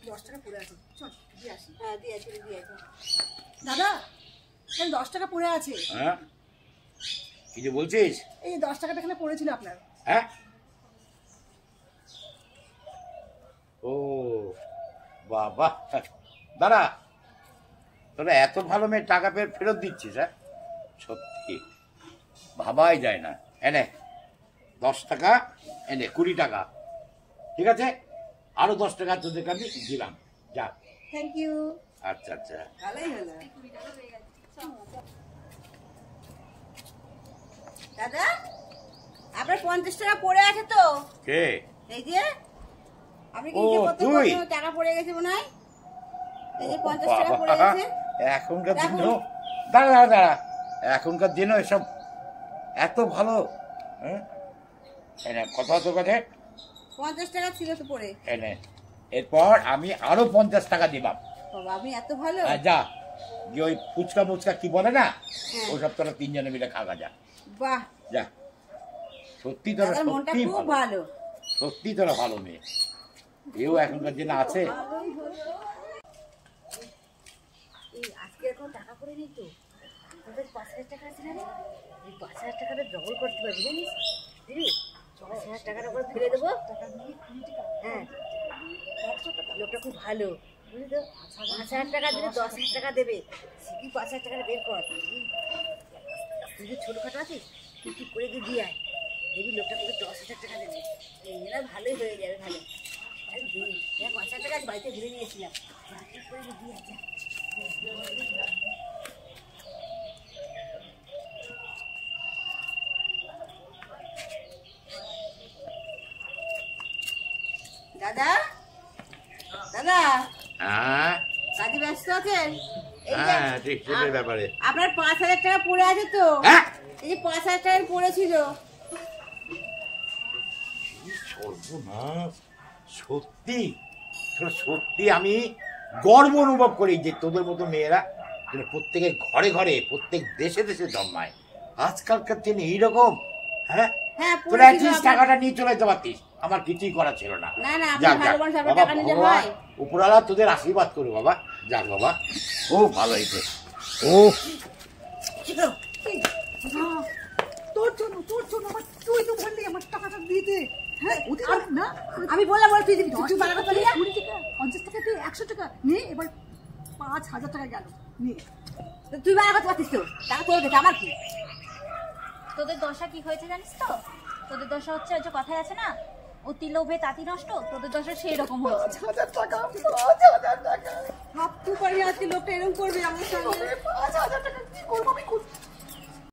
10 টাকা পড়ে আছে, চল দিয়ে আসি। হ্যাঁ দিয়ে আসি, দিয়ে আসি। দাদা এখানে 10 টাকা পড়ে আছে। হ্যাঁ কি যে বলছিস? এই 10 টাকাটা এখানে পড়েছিল আপনার। হ্যাঁ ও বাবা, দাঁড়া, তোরা এত ভালো মেয়ে টাকা ফেরত দিচ্ছিস? হ্যাঁ সত্যি ভাবাই যায় না। এনে 10 টাকা, এনে 20 টাকা, ঠিক আছে? আরো 10 টাকা তোদেরকে আমি দিলাম, যা। Thank you. আচ্ছা আচ্ছা, ভালোই হলো। দাদা আপনার 50 টাকা পড়ে আছে তো? কে? এই যে আপনি কি যে কত টাকা পড়ে গেছে মনে হয়, এই যে 50 টাকা পড়ে গেছে। এখনকার দিন, দাঁড়া দাঁড়া দাঁড়া, এখনকার দিন এসব এত ভালো। হ্যাঁ এনে কত তোর কাছে? 50 টাকা ছিল তো পড়ে। এনে এরপর আমি আরো 50 টাকা দিলাম। বাবা আপনি এত ভালো। যা যে ওই ফুচকা মুচকা কি বলে না, ওসব তোরা 3 জনে মিলে খাওয়া যা। বাহ যা, সত্যি তোরা সত্যি খুব ভালো, সত্যি তোরা ভালো মেয়ে। এও এখনকার দিনে আছে। এই আজকে এখন টাকা পড়ে নেই তো, তোদের 5000 টাকা আছে না রে, এই 5000 টাকাটা ডবল করতে পারবি জানিস দিদি? 5000 টাকার উপর ফেলে দেবো। হ্যাঁ লোকটা খুব ভালো বুঝলি তো। 5000 টাকা দিলে 10,000 টাকা দেবে। শিখি 5000 টাকাটা বের কর। তুই যে ছোটখাটো আছিস, তুই কি করে দিয়ে আয়, দেখবি লোকটা তোকে 10,000 টাকা দেবে। এরা ভালোই হয়ে যাবে, ভালো। 5000 টাকা বাড়িতে ঘুরে নিয়েছিলাম, করে দিয়ে আছে। দাদা দাদা কাজে ব্যস্ত আছেন? আপনার 5000 টাকা পড়ে আছে তো, এই যে 5000 টাকা পড়েছিল। সত্যি সত্যি আমি গর্ব অনুভব করি যে তোদের মতো মেয়েরা প্রত্যেকের ঘরে ঘরে, প্রত্যেক দেশে দেশে জন্মায়। আজকালকার দিনে এইরকম। হ্যাঁ তোরা টাকাটা নিয়ে চলে যেতে পারতিস, আমার কিছুই করা ছিল না। উপরওয়ালা তোদের আশীর্বাদ করো বাবা। যাক বাবা, ও ভালো হয়েছে। ও তোর জন্য তুই তো বললি আমার টাকাটা দিয়ে দে। না আমি বললাম তুই দিবি, তুই বাড়া কথা বলি। 50 টাকা তুই 100 টাকা নে, এবার 5000 টাকা গেল নে। তুই বাড়া কথা পাচ্ছিস তো, টাকা তোর কাছে, আমার কি? তোদের দশা কি হয়েছে জানিস তো? তোদের দশা হচ্ছে ওই যে কথায় আছে না, অতি লোভে তাঁতি নষ্ট, তোদের দশা সেই রকম হয়েছে। 5000 টাকা ভাবতে পারি আজকে লোকটা এরকম করবে আমার সঙ্গে।